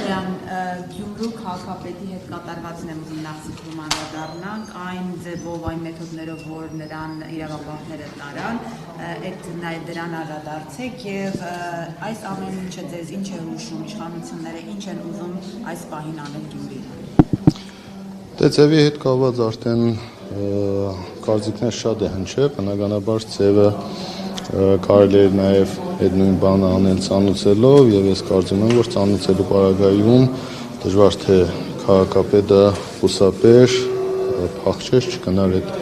Ջան, Գյումրու քաղաքապետի հետ կատարվածն եմ ուզում նախ ցույցում անդրադառնանք, այն ձևով, այն մեթոդներով, որ նրան իրավապահները տարան, այդ նաև դրան անդրադարձեք եւ այս ամեն ինչը ձեզ ինչ է հուշում, իշխանությունները ինչ են ուզում այս պահին անել Գյումրի։ Դե ձևի հետ կապված արդեն կարծիքներ շատ է հնչել, բնականաբար ձևը կարելի է նաև այդ նույն բանը անել ծանուցելով եւ ես կարծում եմ, որ ծանուցելու պարագայում դժվար թե քաղաքապետը խուսափեր, փախչեր, չգնար այդ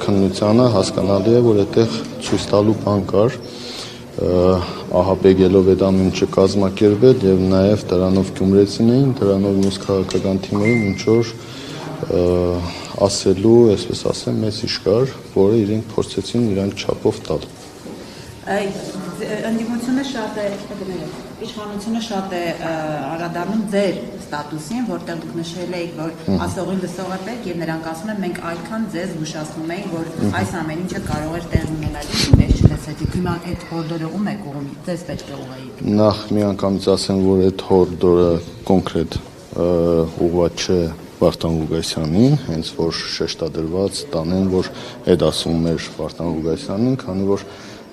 քննությանը, հասկանալի է, որ այդտեղ ցույց տալու բան կար, ահաբեկելով այդ ամեն ինչը կազմակերպել եւ նաեւ դրանով գյումրեցիներին, դրանով մյուս քաղաքական թիմերին ինչ որ ասելու, այսպես ասեմ, մեծ ինչ կար, որը իրենք փորձեցին իրանք չափով տալ։ Ընդդիմությունը շատ է, իշխանությունը շատ է անդրադառնում ձեր ստատուսին, որտեղ դուք նշել եք, որ ասողին լսողը պետք եւ նրանք ասում են մենք այդքան ձեզ զգուշացնում ենք, որ այս ամեն ինչը կարող էր տեղ ունենալ, ինչ չլսեցիք, հիմա այդ հորդորը ում եք ուղղում, ձեզ պետք է ուղղեիք։ Նախ միանգամից ասեմ, որ այդ հորդորը կոնկրետ ուղղված չէ Վարդան Ղուկասյանին, հենց որ շեշտադրված տանեն, որ այդ ասում էր Վարդան Ղուկասյանին, քանի որ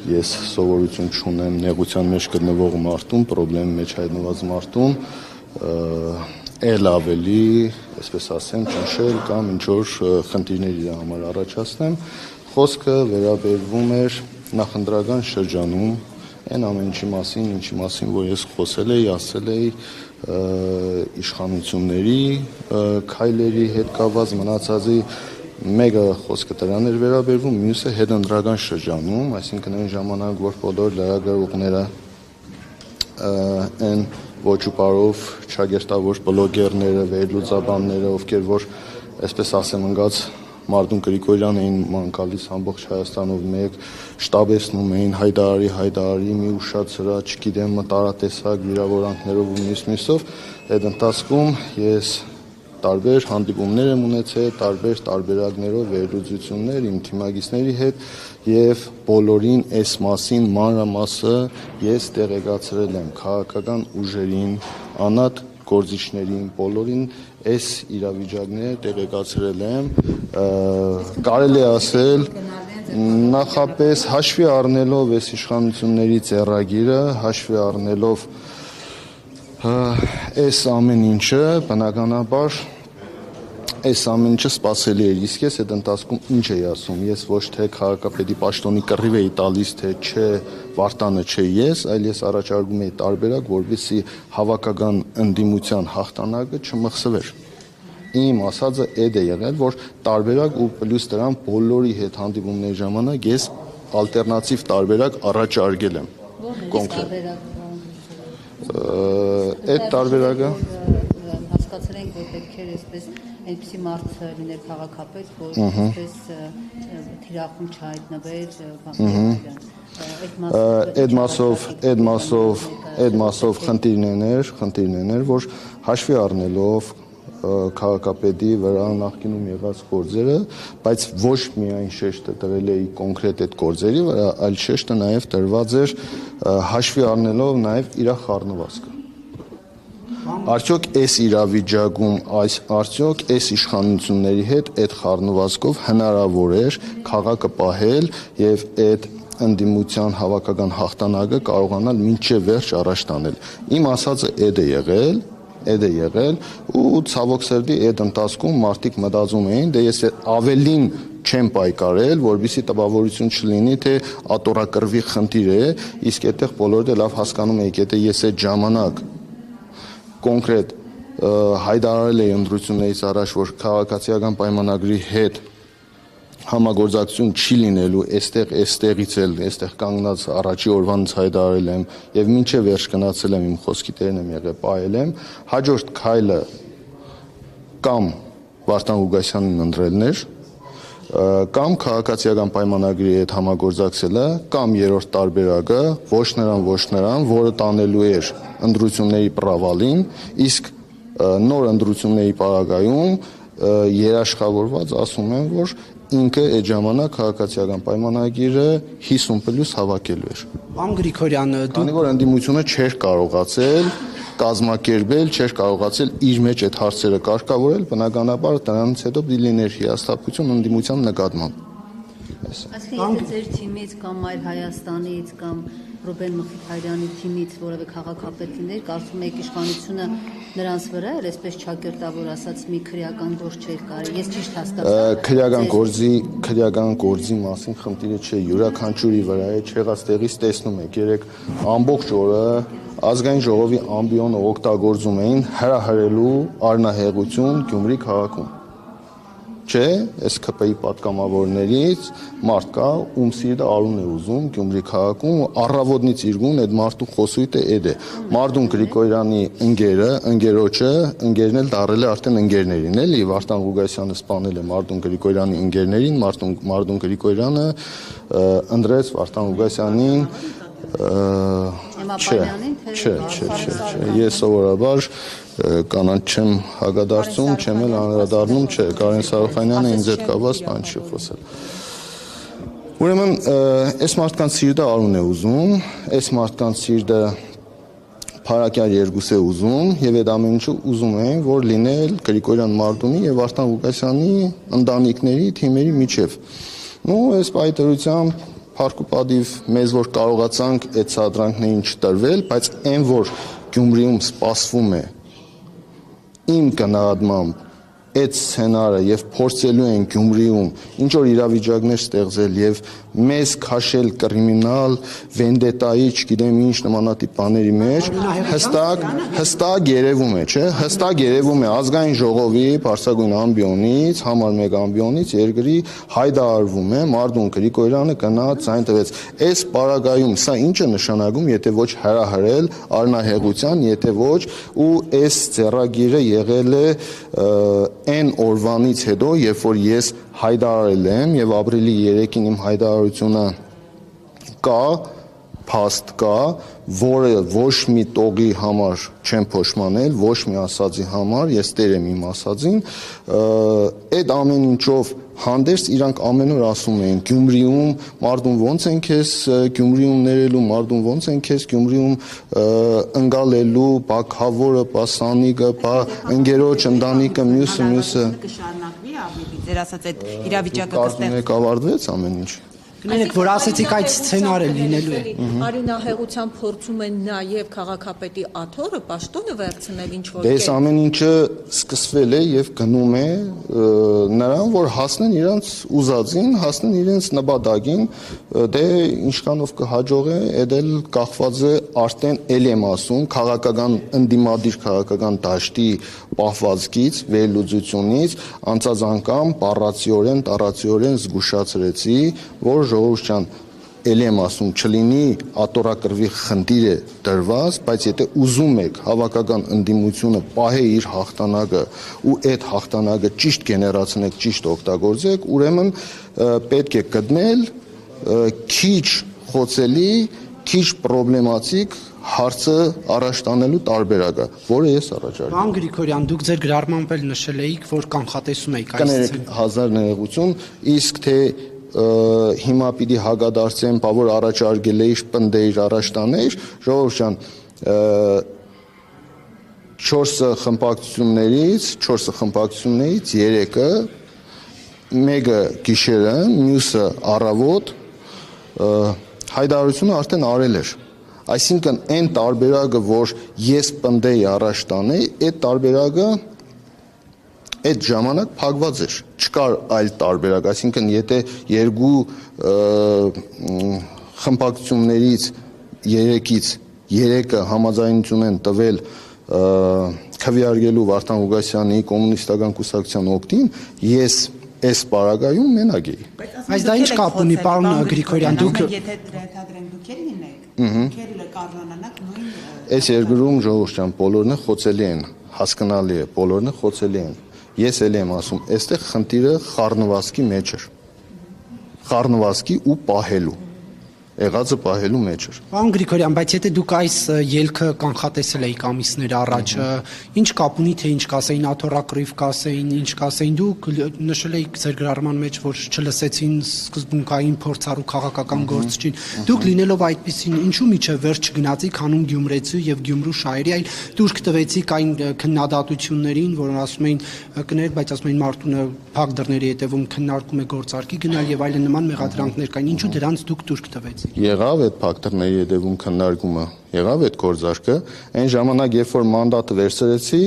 ես սովորություն չունեմ նեղության մեջ գտնվող մարդուն, պրոբլեմի մեջ հայտնված մարդուն, էլ ավելի, այսպես ասեմ, ճնշել կամ ինչ որ խնդիրներ իր համար առաջացնեմ, խոսքը վերաբերվում էր նախընտրական շրջանում այն ամեն ինչի մասին, որ ես խոսել էի, ասել էի իշխանությունների քայլերի հետ կապված մնացածի մեկը խոսքը դրան էր վերաբերվում, մյուսը հետընտրական շրջանում, այսինքն այն ժամանակ, որ բոլոր լրագրողները այն ոչ ու բարով ճագերտավոր բլոգերները, վերլուծաբանները, ովքեր որ այսպես ասեմ ընկած Մարդուն Գրիգորյան էին մանկալից ամբողջ Հայաստանով մեկ շտաբեցնում էին հայդարարի մի ուշացրա, չգիտեմ, տարատեսակ վիրավորանքներով ու մյուսով, այդ ընթացքում ես տարբեր հանդիպումներ եմ ունեցել, տարբեր տարբերակներով վերլուծություններ իմ թիմագիծների հետ եւ բոլորին այս մասին մանրամասը ես տեղեկացրել եմ քաղաքական ուժերին, անհատ գործիչներին, բոլորին այս իրավիճակները տեղեկացրել եմ, կարելի ասել նախապես հաշվի առնելով այս իշխանությունների ձեռագիրը, հաշվի առնելով այս ամեն ինչը, բնականաբար այս ամեն ինչը սպասելի էր, իսկ ես այդ ընթացքում ինչ էի ասում, ես ոչ թե քաղաքապետի պաշտոնի կռիվ էի տալիս, թե չէ Վարդանը չէ ես, այլ ես առաջարկում էի տարբերակ, որպեսզի հավաքական ընդդիմության հաղթանակը չմխսվեր։ Իմ ասածը այդ է եղել, որ տարբերակ ու պլյուս դրան բոլորի հետ հանդիպումների ժամանակ ես ալտերնատիվ տարբերակ առաջարկել եմ։ Կոնկրետ։ Այդ տարբերակը հասկացել ենք, որ պետք է այսպես այնպեսի մարդ լիներ քաղաքապետ, որ այսպես թիրախում չհայտնվեր, այդ մասով խնդիրն էր, որ հաշվի առնելով քաղաքապետի վրա նախկինում եղած գործերը, բայց ոչ միայն շեշտը դրել էի կոնկրետ այդ գործերի վրա, այլ շեշտը նաև դրված էր հաշվի առնելով նաև իր խառնվածքը։ Արդյոք այս իրավիճակում, արդյոք այս իշխանությունների հետ այդ խառնվածքով հնարավոր էր քաղաքը պահել եւ այդ ընդդիմության հավաքական հաղթանակը կարողանալ մինչև վերջ առաջ տանել։ Իմ ասածը այդ է եղել ու ցավոք սրտի այդ ընթացքում մարդիկ մտածում էին, դե ես ավելին չեմ պայքարել, որովհետեւ տպավորություն չլինի, թե ատորակրվի խնդիր է, իսկ այդտեղ բոլորը լավ հասկանում եք, եթե ես այդ ժամանակ կոնկրետ հայտարարել էի ընտրություններից առաջ, որ քաղաքացիական պայմանագրի հետ համագործակցություն չի լինելու, այստեղից էլ, այստեղ կանգնած առաջի օրվանից հայտարարել եմ եւ մինչեւ վերջ գնացել եմ իմ խոսքի տերն եմ եղել, պահել եմ, հաջորդ քայլը կամ Վարդան Ղուկասյանին ընտրելն էր, կամ քաղաքացիական պայմանագրի հետ համագործակցելը, կամ երրորդ տարբերակը ոչ նրան, որը տանելու էր ընտրությունների պրավալին, իսկ նոր ընտրությունների պարագայում երաշխավորված ասում են, որ ինքը այդ ժամանակ քաղաքացիական պայմանագիրը 50+ հավաքելու էր։ Պարոն Գրիգորյան, քանի որ ընդդիմությունը չէր կարողացել կազմակերպել, չէր կարողացել իր մեջ այդ հարցերը կարգավորել, բնականաբար դրանից հետո պիտի լիներ հիասթափություն ընդդիմության նկատմամբ։ Այսինքն եթե ձեր թիմից կամ այլ Հայաստանից կամ Ռուբեն Մխիթարյանի թիմից որևէ քաղաքապետ լիներ, կարծում եք իշխանությունը նրանց վրա էր, այսպես ճակերտավոր ասած, մի քրեական գործ չէր կարել։ Ես ճիշտ հասկացա։ Քրեական գործի մասին խնդիրը չէ, յուրաքանչյուրի վրա է, չեղած տեղից տեսնում եք, երեք ամբողջ օրը ազգային ժողովի ամբիոնը օգտագործում էին հրահրելու առնահեղություն Գյումրի քաղաքում։ Չէ, այս ԿՊ-ի պատգամավորներից մարդ կա, ում սիրտը արուն է ուզում Գյումրի քաղաքում, առավոտից իրգուն այդ մարդու խոսույթը այդ է։ Մարդուն Գրիգորյանի ընկերոջը, ընկերն էլ դառել է արդեն ընկերներին, էլի, Վարդան Ղուկասյանը սպանել է Մարդուն Գրիգորյանի ընկերներին, Մարդուն Գրիգորյանը ընտրեց Վարդան Ղուկասյանին Չէ, ես սովորաբար կանանց չեմ հագադարձում, չեմ էլ անդրադառնում, չէ, Կարեն Սարոխյանյանը ինձ հետ կապված բան չի խոսել։ Ուրեմն, այս մարդկանց սիրտը արուն է ուզում, այս մարդկանց սիրտը փարակյար երկուս է ուզում, եւ այդ ամեն ինչը ուզում են, որ լինել Գրիգորյան Մարդունի եւ Վարդան Ղուկասյանի ընտանիքների թիմերի միջև։ Նու այս պայթրությամբ Փառքուպադիվ մեզ որ կարողացանք այդ սադրանքներին չտրվել, բայց այն որ Գյումրիում սպասվում է իմ կնահատմամբ այդ սցենարը եւ փորձելու են Գյումրիում ինչ որ իրավիճակներ ստեղծել եւ մեզ քաշել կրիմինալ վենդետայի, չգիտեմ ինչ նմանատիպ բաների մեջ, հստակ երևում է, չէ, հստակ երևում է ազգային ժողովի բարձրագույն ամբիոնից, համար 1 ամբիոնից երկրի հայտարարվում է Մարդուն Գրիգորյանը գնաց ցայն տվեց։ Այս պարագայում սա ինչ է նշանակում, եթե ոչ հրահրել առնահեղության, եթե ոչ ու այս ծերագիրը եղել է այն օրվանից հետո, երբ որ ես հայտարարել եմ եւ ապրիլի 3-ին իմ հայտարարությունը կա, փաստ կա, որը ոչ մի տողի համար չեմ փոշմանել, ոչ մի ասածի համար, ես տեր եմ իմ ասածին, այդ ամեն ինչով հանդերձ իրանք ամեն օր ասում էին Գյումրիում Մարդուն ոնց են քեզ Գյումրիում ներելու, Մարդուն ոնց են քեզ Գյումրիում ընկալելու, բակավորը, պասանիկը, ընկերոջ ընտանիքը, մյուսը կշարունակվի ավելի ձեր ասած այդ իրավիճակը կստեղծվի։ Կավարտվեց ամեն ինչ։ Գնանք որ ասեցիք այդ սցենարը լինելու է։ Արյունահեղության փորձում են նաև քաղաքապետի աթոռը պաշտոնը վերցնել ինչ որ։ Դες ամեն ինչը սկսվել է եւ գնում է նրան, որ հասնեն իրենց ուզածին, հասնեն իրենց նպատակին, դե ինչքանով կհաջողե, այդ էլ կախված է արդեն ել եմ ասում քաղաքական ընդդիմադիր քաղաքական դաշտի պահվածքից, վերլուծությունից, անցած անգամ տառացիորեն զգուշացրեցի, որ ժողովուրդ ջան, ել եմ ասում, չլինի ատորակրվի խնդիր է դրված, բայց եթե ուզում եք հավաքական ընդդիմությունը պահե իր հաղթանակը ու այդ հաղթանակը ճիշտ գեներացնեք, ճիշտ օգտագործեք, ուրեմն պետք է գտնել քիչ խոցելի, քիչ պրոբլեմատիկ հարցը առաջ տանելու տարբերակը, որը ես առաջարկում եմ։ Պարոն Գրիգորյան, դուք ձեր գրառմամբ էլ նշել էիք, որ կանխատեսում եք այս կներեք հազար ներողություն, իսկ թե հիմա պիտի հագադարձեմ, որ առաջարկել էիր, պնդեիր, առաջ տաներ, ժողովուրդ ջան, 4 խմբակցություններից 3-ը, մեկը գիշերը, մյուսը առավոտ հայտարարությունը արդեն արել էր։ Այսինքն այն տարբերակը, որ ես պնդեի առաջ տանեի, այդ տարբերակը այդ ժամանակ փակված էր, չկար այլ տարբերակ, այսինքն եթե երկու խմբակցություններից 3-ից 3-ը համաձայնություն են տվել քվեարկելու Վարդան Ղուկասյանի կոմունիստական կուսակցության օգտին, ես այս պարագայում մենակ էի։ Բայց դա ինչ կապ ունի, պարոն Գրիգորյան, դուք եթե դրեթադրենք դուք էլ լինեք, դուք էլ կառնանանաք նույն Այս երկրում ժողովուրդ ջան, բոլորն խոցելի են, հասկանալի է, բոլորն խոցելի են։ Ես էլ եմ ասում, այստեղ խնդիրը խառնվածքի մեջ էր։ Խառնվածքի ու պահելու։ եղածը պահելու մեջ էր։ Պարոն Գրիգորյան, բայց եթե դուք այս ելքը կանխատեսել եք ամիսներ առաջ, ինչ կապ ունի թե ինչ կասեին աթոռակռիվ կասեին, ինչ կասեին, դուք նշել եք ձեր գրառման մեջ, որ չլսեցին սկզբունքային փորձառու քաղաքական գործչին։ Դուք լինելով այդպեսին, ինչու միջև վերջ չգնացիք հանուն Գյումրեցու եւ Գյումրու շահերի, այլ դուրք տվեցիք այն քննադատություններին, որ ասում էին կներ, բայց ասում էին Մարտունը փակ դռների հետևում քննարկում է գործարքի գնալ եւ այլն նման մեղադրանքներ կային։ Ինչու դրանց դուք դուրք տվեցիք։ Եղավ այդ փակտորների հետևում քննարկումը, եղավ այդ գործարքը, այն ժամանակ երբ որ մանդատը վերցրեցի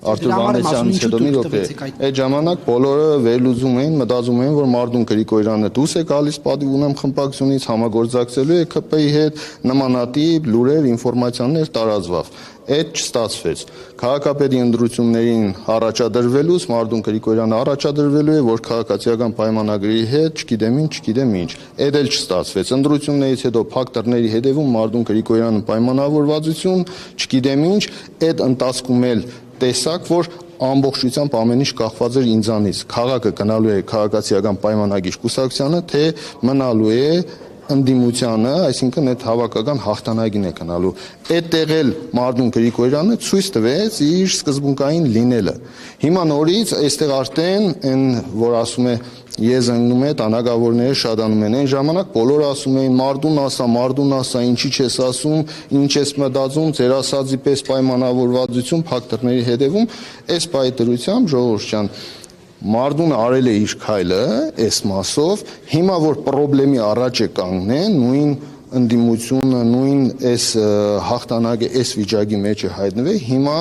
Արտուր Վանեսյանից հետո մի րոպե, այդ ժամանակ բոլորը վերլուծում էին, մտածում էին, որ Մարտուն Գրիգորյանը դուրս է գալիս պատիվ ունեմ խմբակցությունից, համագործակցելու է ԿՊ-ի հետ, նմանատիպ լուրեր, ինֆորմացիաներ տարածվավ։ Այդ չստացվեց։ Քաղաքապետի ընտրություններին առաջադրվելուց Մարտուն Գրիգորյանը առաջադրվելու է, որ քաղաքացիական պայմանագրի հետ չգիտեմ ինչ։ Այդ էլ չստացվեց։ Ընտրություններից հետո փակ դռների հետևում Մարտուն Գրիգորյանը պայմանավորվածություն, չգիտեմ ինչ, այդ ընթացքում էլ տեսակ, որ ամբողջությամբ ամեն ինչ կախված էր ինձանից։ Քաղաքը գնալու է քաղաքացիական պայմանագիր կուսակցությանը, թե մնալու է ընդդիմությանը, այսինքն այդ հավաքական հաղթանակին է գնալու։ Այդտեղ էլ Մարտուն Գրիգորյանը ցույց տվեց իր սկզբունքային լինելը։ Հիմա նորից այստեղ արդեն այն, որ ասում է ես ընկնում է, տանագավորները շատանում են։ Այն ժամանակ բոլորը ասում էին Մարտուն ասա, ինչի չես ասում, ինչ ես մտածում, ձեր ասածի պես պայմանավորվածություն փակ դռների հետևում, այս պայտրությամբ ժողովուրդ ջան Մարտունը արել է իր քայլը այս մասով, հիմա որ խնդրեմի առաջ է կանգնեն, նույն ընդդիմությունը, նույն այս հաղթանակը այս վիճակի մեջ է հայտնվել, հիմա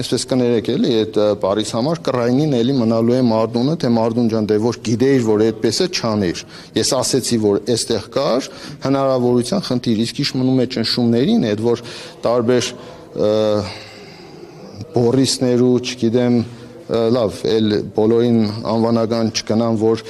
այսպես կներեք էլի այդ բարիս համար կռայնին էլի մնալու է Մարտունը, թե Մարտուն ջան դե որ գիտեիր, որ այդպես է չանիր։ Ես ասեցի, որ այստեղ կար հնարավորության խնդիր, իսկ ինչ մնում է ճնշումներին, այդ որ տարբեր Բորիսներու, չգիտեմ լավ, էլ բոլորին անվանական չկնան, որ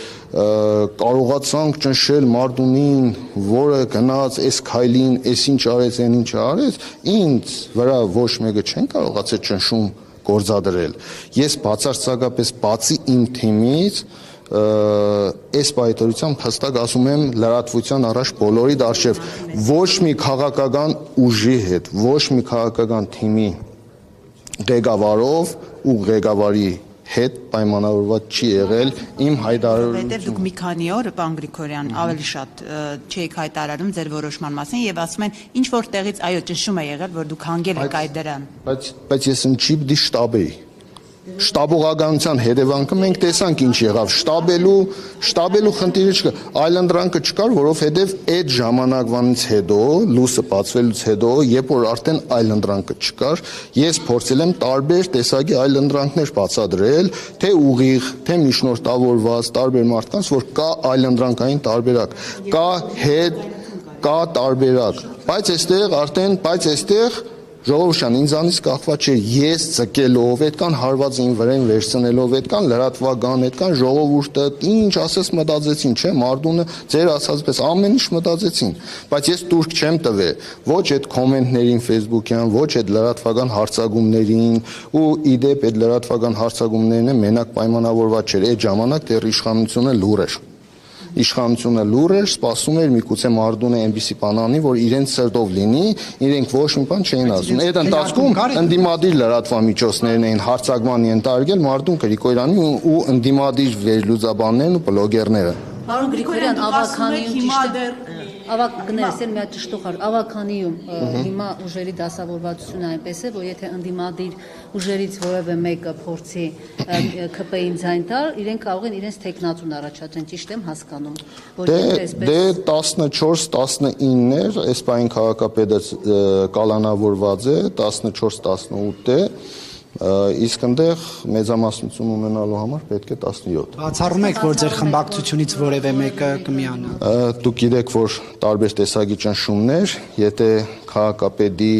կարողացանք ճնշել Մարտունին, որը գնաց այս քայլին, այս ինչ արեց, այն ինչ արեց, ինձ վրա ոչ մեկը չեն կարողացել ճնշում գործադրել։ Ես բացարձակապես բացի իմ թիմից այս պայթորությամբ հստակ ասում եմ լրատվության առաջ բոլորի դարչև ոչ մի քաղաքական ուժի հետ, ոչ մի քաղաքական թիմի ղեկավարով ու ղեկավարի հետ պայմանավորված չի եղել իմ հայտարարությունը։ Որովհետև դուք մի քանի օր, պարոն Գրիգորյան, ավելի շատ չեք հայտարարում ձեր որոշման մասին եւ ասում են ինչ որ տեղից այո ճնշում է եղել, որ դուք հանգել եք այդ դրան։ Բայց ես ինչի պիտի շտաբ էի։ Շտաբողականության հետևանքը մենք տեսանք ինչ եղավ, շտաբելու խնդիրը չկա, այլընտրանքը չկար, որովհետև այդ ժամանակվանից հետո, լույսը բացվելուց հետո, երբ որ արդեն այլընտրանքը չկար, ես փորձել եմ տարբեր տեսակի այլընտրանքներ բացատրել, թե ուղիղ, թե միջնորդավորված, տարբեր մարդկանց, որ կա այլընտրանքային տարբերակ, կա հետ, կա տարբերակ, բայց այստեղ Ժողովուրդ ինձանից կախված չէ ես ցկելով, այդքան հարվածը ին վրան վերցնելով, այդքան լրատվական, այդքան ժողովուրդը ինչ ասես մտածեցին, չէ, Մարտունը ձեր ասած պես ամեն ինչ մտածեցին, բայց ես турք չեմ տվել, ոչ այդ կոմենտներին Facebook-յան, ոչ այդ լրատվական հարցակումներին, ու իդեպ այդ լրատվական հարցակումներն մենակ պայմանավորված չէր, այդ ժամանակ դեռ իշխանությունը լուր էր, սպասում էր միգուցե Մարտունը այնպիսի բան անի, որ իրենց սրտով լինի, իրենք ոչ մի բան չէին ասում։ Այդ ընթացքում ընդդիմադիր լրատվամիջոցներն էին հարցակման ենթարկել Մարտուն Գրիգորյանի ու ընդդիմադիր վերլուծաբաններն ու բլոգերները։ Պարոն Գրիգորյան, ավականիում հիմա ուժերի դասավորվածությունը այնպես է, որ եթե ընդդիմադիր ուժերից որևէ մեկը փորձի ԿՊ-ին ձայն տալ, իրենք կարող են իրենց տեխնատուն առաջադրեն, ճիշտ եմ հասկանում, որ դե 14-19-ներ, այս բային քաղաքապետը կալանավորված է, 14-18 է, իսկ այնտեղ մեծամասնություն ունենալու համար պետք է 17։ Բացառում եք, որ ձեր խմբակցությունից որևէ մեկը կմիանա։ Դուք գիտեք, որ տարբեր տեսակի ճնշումներ, եթե քաղաքապետի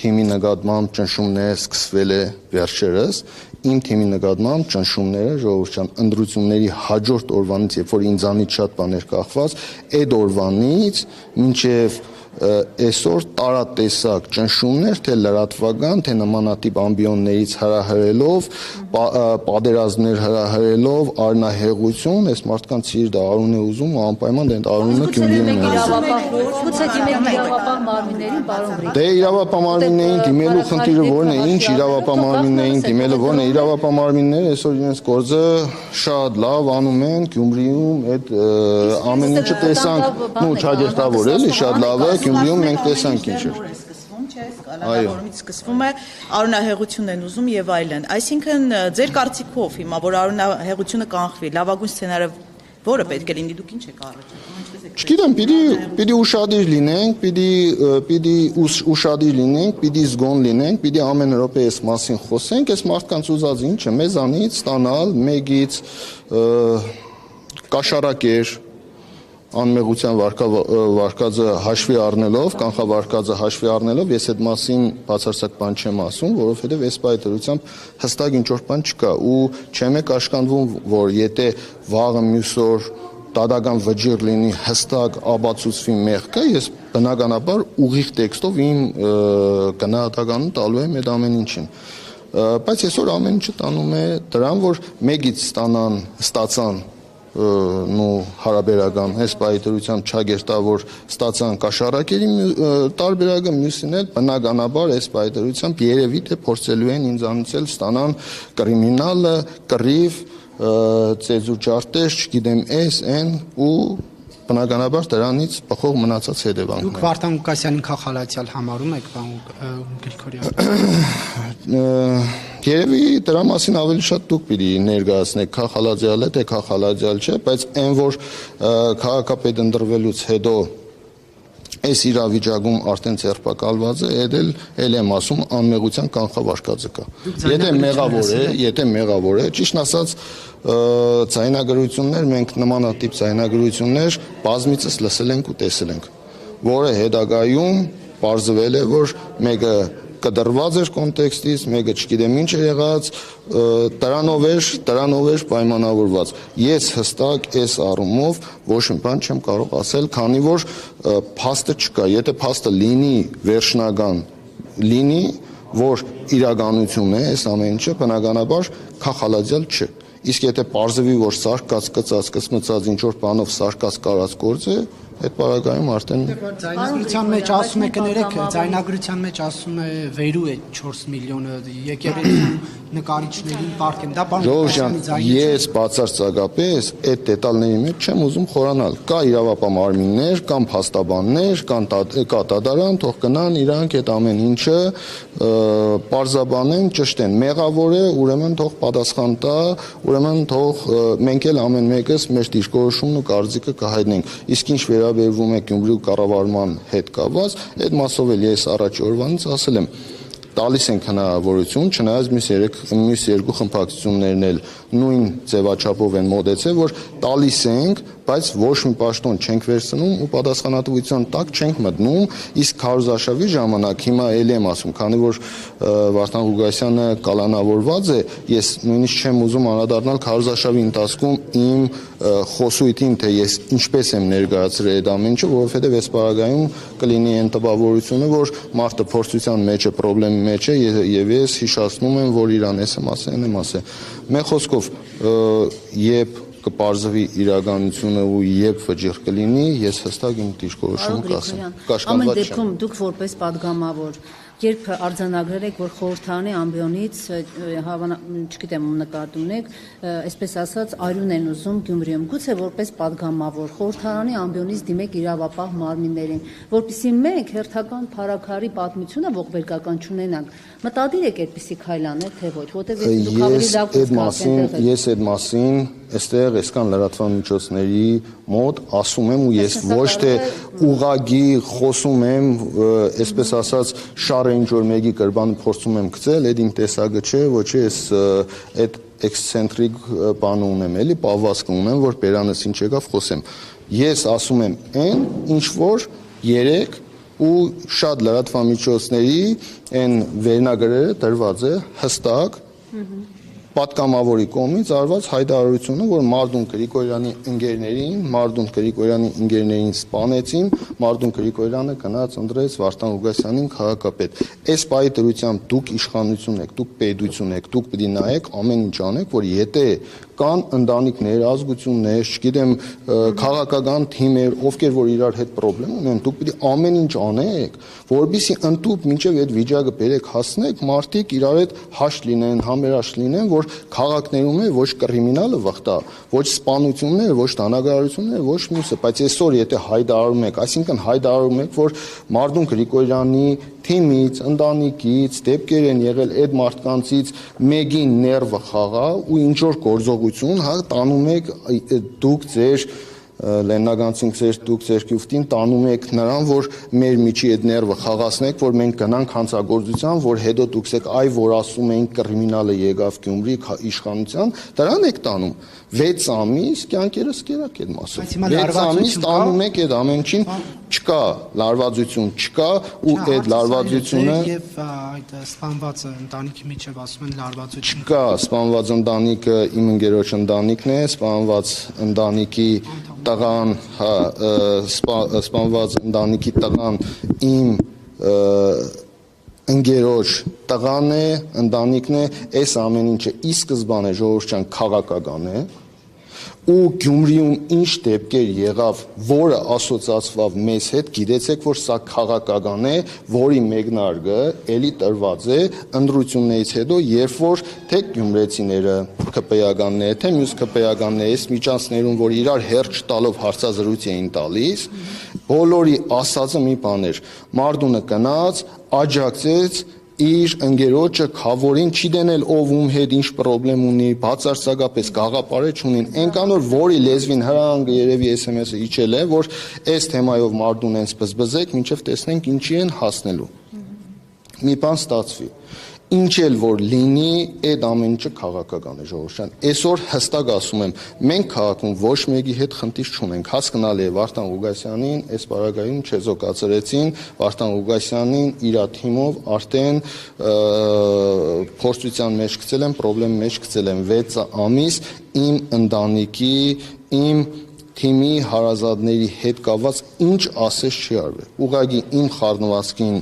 թիմի նկատմամբ ճնշումներ սկսվել է վերջերս, իմ թիմի նկատմամբ ճնշումները ժողովուրդ ջան ընտրությունների հաջորդ օրվանից, երբ որ ինձանից շատ բաներ կախված, այդ օրվանից մինչև այսօր տարատեսակ ճնշումներ, թե լրատվական, թե նմանատիպ ամբիոններից հրահրելով, պատերազմներ հրահրելով, առնահեղություն, այս մարդկանց սիրտը արուն է ուզում ու անպայման դեն արունը Գյումրիում է ուզում։ Գուցե դիմեք իրավապահ մարմիններին, պարոն Գրիգորյան։ Դե իրավապահ մարմիններին դիմելու խնդիրը որն է, ինչ իրավապահ մարմիններին դիմելը որն է, իրավապահ մարմինները այսօր իրենց գործը շատ լավ անում են Գյումրիում, այդ ամեն ինչը տեսանք, նո ճագերտավոր էլի, շատ լավ է, Գյումրիում մենք տեսանք ինչ էր։ Կալանավորումից սկսվում է, արունահեղություն են ուզում եւ այլն։ Այսինքն ձեր կարծիքով հիմա որ արունահեղությունը կանխվի, լավագույն սցենարը որը պետք է լինի, դուք ինչ եք առաջարկում։ Չգիտեմ, պիտի ուշադիր լինենք, պիտի ուշադիր լինենք, պիտի զգոն լինենք, պիտի ամեն րոպե այս մասին խոսենք, այս մարդկանց ուզած ինչը մեզանից ստանալ մեկից կաշառակեր անմեղության վարկածը հաշվի առնելով, կանխավարկածը հաշվի առնելով, ես այդ մասին բացարձակ բան չեմ ասում, որովհետև այս պայթերությամբ հստակ ինչ-որ բան չկա ու չեմ է կաշկանդվում, որ եթե վաղը մյուս օր տադական վճիռ լինի հստակ աբացուցվի մեղքը, ես բնականաբար ուղիղ տեքստով իմ գնահատականը տալու եմ այդ ամեն ինչին։ Բայց այսօր ամեն ինչը տանում է դրան, որ մեկից ստացան հարաբերական այս պայթերությամբ չագերտավոր ստացան կաշառակերի տարբերակը մյուսին էլ բնականաբար այս պայթերությամբ երևի թե փորձելու են ինձանից էլ ստանան կրիմինալը, կռիվ, ծեզու ճարտեր, չգիտեմ այն ու բնականաբար դրանից բխող մնացած հետևանքներ։ Դուք Վարդան Ղուկասյանին քաղաքալացյալ համարում եք, պարոն Գրիգորյան։ Երևի դրա մասին ավելի շատ դուք պիտի ներկայացնեք քաղաքալացյալ է, թե քաղաքալացյալ չէ, բայց այն որ քաղաքապետ ընտրվելուց հետո այս իրավիճակում արդեն ձերբակալված է, էլ եմ ասում անմեղության կանխավարկածը կա։ Եթե մեղավոր է, ճիշտ ասած ձայնագրություններ, մենք նմանատիպ ձայնագրություններ բազմիցս լսել ենք ու տեսել ենք, որը հետագայում պարզվել է, որ մեկը կդրված էր կոնտեքստից, մեկը չգիտեմ ինչ է եղած, դրանով էր պայմանավորված։ Ես հստակ այս առումով ոչ մի բան չեմ կարող ասել, քանի որ փաստը չկա։ Եթե փաստը լինի վերջնական, լինի, որ իրականություն է, այս ամեն ինչը բնականաբար քաղաքալացյալ չէ։ Իսկ եթե պարզվի, որ սարկած, կծած, կսմծած ինչ-որ բանով սարկած կարած գործ է, այդ պարագայում արդեն ձայնագրության մեջ ասում է կներեք, ձայնագրության մեջ ասում է վերու է 4 միլիոնը եկեղեցու նկարիչներին պարտքեն, դա Ժողովրդյան, ես բացարձակապես այդ դետալների մեջ չեմ ուզում խորանալ։ Կա իրավապահ մարմիններ, կան փաստաբաններ, կա դատարան, թող գնան իրանք այդ ամեն ինչը պարզաբանեն, ճշտեն։ Մեղավոր է, ուրեմն թող պատասխան տա, ուրեմն թող մենք էլ ամեն մեկս մեր դիրքորոշումն ու կարծիքը կհայտնենք։ Իսկ ինչ վերաբերվում է Գյումրու կառավարման հետ կապված, այդ մասով էլ ես առաջ օրվանից ասել եմ, տալիս ենք հնարավորություն, չնայած մյուս երկու խմբակցություններն էլ նույն ձևաչափով են մոտեցել, որ տալիս ենք, բայց ոչ մի պաշտոն չենք վերցնում ու պատասխանատվության տակ չենք մտնում, իսկ քարոզարշավի ժամանակ հիմա էլ եմ ասում, քանի որ Վարդան Ղուկասյանը կալանավորված է, ես նույնիսկ չեմ ուզում անդրադառնալ քարոզարշավի ընթացքում իմ խոսույթին, թե ես ինչպես եմ ներկայացրել այդ ամեն ինչը, որովհետև այս պարագայում կլինի այն տպավորությունը, որ մարդը փորձության մեջ է, խնդրի մեջ է եւ ես հիշացնում եմ, որ Իրանես եմ ասել, եմ ասել։ Մեր խոսքով, երբ կպարզվի իրականությունը ու երբ վճիռ կլինի, ես հստակ իմ դիրքորոշում կասեմ։ Ամեն դեպքում դուք որպես падգամավոր երբ արձանագրել եք, որ խորհրդարանի ամբիոնից, չգիտեմ ում նկատում եք, այսպես ասած, արյուն են ուզում Գյումրիում, գուցե որպես падգամավոր խորհրդարանի ամբիոնից դիմեք իրավապահ մարմիններին, որպեսզի մենք հերթական փառաքարի պատմությունը ողբերգական չունենանք, մտադիր եք այդպիսի քայլ անել, թե ոչ, որտեղ դուք ավելի լավ կզգացեք։ Ես այդ մասին այստեղ այսքան լրատվամիջոցների մոտ ասում եմ ու ես ոչ թե ուղղակի խոսում եմ, այսպես ասած, շարը ինչ որ մեկի կրբանը փորձում եմ գցել, այդ իմ տեսակը չէ, ոչ ես այդ էքսցենտրիկ բան ունեմ, էլի պահվածք ունեմ, որ բերանս ինչ եկավ խոսեմ։ Ես ասում եմ այն, ինչ որ երեք ու շատ լրատվամիջոցների այն վերնագրերը դրված է հստակ պատգամավորի կողմից արված հայտարարությունը, որ Մարդուն Գրիգորյանի ընկերներին սպանեցին, Մարդուն Գրիգորյանը գնաց ընտրեց Վարդան Ղուկասյանին քաղաքապետ։ Այս պահի դրությամբ դուք իշխանություն եք, դուք պետություն եք, դուք պետք է նայեք ամեն ինչ անեք, որ եթե կան ընտանիքներ, ազգություններ, չգիտեմ, քաղաքական թիմեր, ովքեր որ իրար հետ խնդրեմ ունեն, դուք պետք է ամեն ինչ անեք, որովհետեւ ընդཐུպ մինչև այդ վիճակը բերեք հասնեք, մարդիկ իրար հետ հաշտ լինեն, համերաշխ լինեն, որ քաղաքներում է ոչ կրիմինալը վխտա, ոչ սպանությունները, ոչ դանագարությունները, ոչ մյուսը, բայց այսօր եթե հայտարարում եք, այսինքն հայտարարում եք, որ Մարդուն Գրիգորյանի թիմից, ընտանիքից դեպքեր են եղել այդ մարդկանցից մեկի ներվը խաղա ու ինչ որ գործողություն, հա, տանում եք դուք ձեր Լեննագանցին դուք ձեր կյուֆտին տանում եք նրան, որ մեր միջի այդ ներվը խաղացնեք, որ մենք գնանք հանցագործության, որ հետո դուք եք այ որ ասում էին կրիմինալը եկավ Գյումրի իշխանության, դրան եք տանում 6 ամիս կյանքերս կերակ այդ մասով 6 ամիս տանում եք այդ ամեն ինչին չկա լարվածություն չկա ու այդ լարվածությունը եւ այդ սպանված ընտանիքի միջև ասում են լարվածություն չկա սպանված ընտանիքը իմ ընկերոջ ընտանիքն է սպանված ընտանիքի տղան հա սպանված ընտանիքի տղան իմ ընկերոջ տղան է ընտանիքն է այս ամեն ինչը ի սկզբանե ժողովրդյան քաղաքական է ու Գյումրիում ինչ դեպքեր եղավ, որը ասոցացվավ մեզ հետ, գիտեցեք, որ սա քաղաքական է, որի մեկնարկը էլի տրված է ընտրություններից հետո, երբ որ թե գյումրեցիները ԿՊ-ականները, թե մյուս ԿՊ-ականները այս միջանցներում, որ իրար հերթ չտալով հարցազրույց էին տալիս, բոլորի ասածը մի բան էր, Մարդունը գնաց, աջակցեց իր ընկերոջը խավորին չի դնել ով ում հետ ինչ խնդրեմ ունի բացարձակապես գաղափարը չունին այնքան որի լեզվին հրանգը երևի SMS-ը իջել է որ այս թեմայով Մարդուն են սպզբզեք մինչև տեսնենք ինչի են հասնելու մի բան ստացվի ինչ էլ որ լինի այդ ամեն ինչը քաղաքական է ժողովրդյան այսօր հստակ ասում եմ մենք քաղաքում ոչ մեկի հետ խնդիր չունենք հասկանալի է Վարդան Ղուկասյանին այս պարագայում չեզոքացրեցին Վարդան Ղուկասյանին իր թիմով արդեն փորձության մեջ գցել են խնդրեմ մեջ գցել են 6 ամիս իմ ընտանիքի իմ թիմի հարազատների հետ կապված ինչ ասես չի արվել ուղղակի իմ խառնվածքին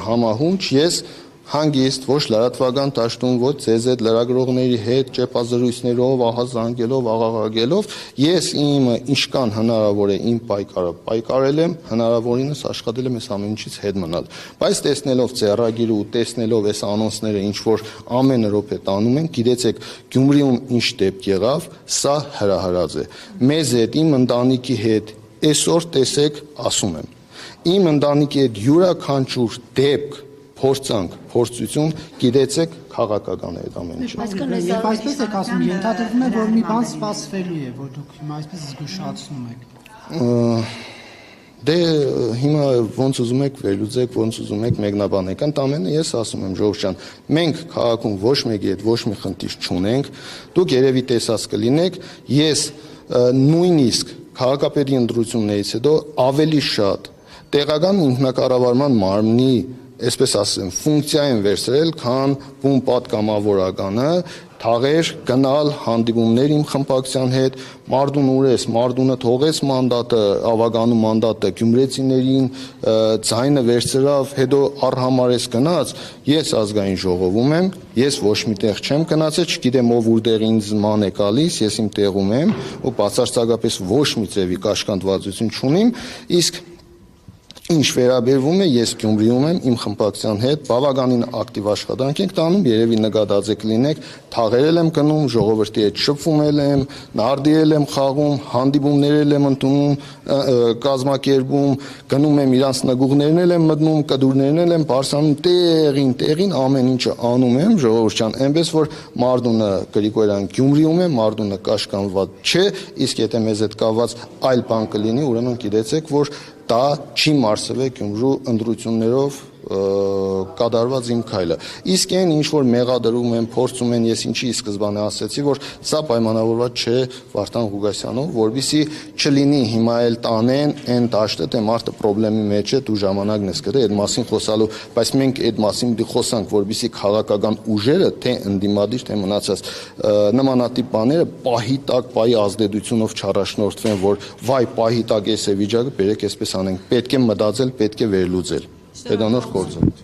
համահունչ ես հանգիստ ոչ լրատվական դաշտում ոչ CZ լրագրողների հետ ճեպազրույցներով ահա զանգելով աղաղակելով ես իմ ինչքան հնարավոր է իմ պայքարը պայքարել եմ հնարավորինս աշխատել եմ այս ամեն ինչից հետ մնալ բայց տեսնելով ծերագիրը ու տեսնելով այս անոնսները ինչ որ ամեն րոպե տանում են գիտեցեք Գյումրիում ինչ դեպք եղավ սա հրահրած է մեզ հետ իմ ընտանիքի հետ այսօր տեսեք ասում եմ իմ ընտանիքի հետ յուրաքանչյուր դեպք փորձանք, փորձություն, գիտեցեք քաղաքական է այդ ամեն ինչը։ Եվ այսպես եք ասում, ենթադրվում է, որ մի բան սպասվելու է, որ դուք հիմա այսպես զգուշացնում եք։ Դե հիմա ոնց ուզում եք վերլուծեք, ոնց ուզում եք մեկնաբանեք, ընդամենը ես ասում եմ Ժողովրդյան, մենք քաղաքում ոչ մեկի հետ ոչ մի խնդիր չունենք, դուք երևի տեսած կլինեք, ես նույնիսկ քաղաքապետի ընտրություններից հետո ավելի շատ տեղական ինքնակառավարման մարմնի այսպես ասեմ, ֆունկցիա են վերցրել, քան բուն պատգամավորականը, թաղեր, գնալ, հանդիպումներ իմ խմբակցության հետ, Մարդուն ուրես, Մարդունը թողեց մանդատը, ավագանու մանդատը, գյումրեցիներին ձայնը վերցրավ, հետո առհամարես գնաց, ես ազգային ժողովում եմ, ես ոչ միտեղ չեմ գնացել, չգիտեմ ով որտեղ ինձ ման է գալիս, ես իմ տեղում եմ, ու բացարձակապես ոչ մի ձևի կաշկանդվածություն չունիմ, իսկ Ինչ վերաբերվում է ես Գյումրիում եմ իմ խմբակցության հետ բավականին ակտիվ աշխատանք ենք տանում երևի նկատած եք լինեք թաղերել եմ գնում ժողովրդի հետ շփվում եմ նարդիել եմ խաղում հանդիպումներ եմ ընդունում կազմակերպում գնում եմ իրանց նգուղներն եմ մտնում կդուրներն եմ բարսանում տեղին ամեն ինչը անում եմ ժողովրդյան այնպես որ Մարդունը Գրիգորյան Գյումրիում է Մարդունը կաշկանված չէ իսկ եթե մեզ հետ կապված այլ բան կլինի ուրեմն գիտեցեք որ դա չի մարսվել Գյումրու ընտրություններով կատարված իմ քայլը։ Իսկ այն ինչ որ մեղադրում են, փորձում են, ես ինչի սկզբանե ասեցի, որ սա պայմանավորված չէ Վարդան Ղուկասյանով, որովհետեւ չլինի հիմա էլ տանեն այն դաշտը, թե մարդը խնդրի մեջ է, դու ժամանակն ես գրել այդ մասին խոսալու, բայց մենք այդ մասին պիտի խոսանք, որովհետեւ քաղաքական ուժերը, թե ընդդիմադիր, թե մնացած նմանատիպ բաները պահի տակ, պահի ազդեցությունով չառաջնորդվեն, որ վայ պահի տակ էս է վիճակը, բերեք այսպես անենք, պետք է մտածել, պետք է վերլուծել։ Պետանոր գործը։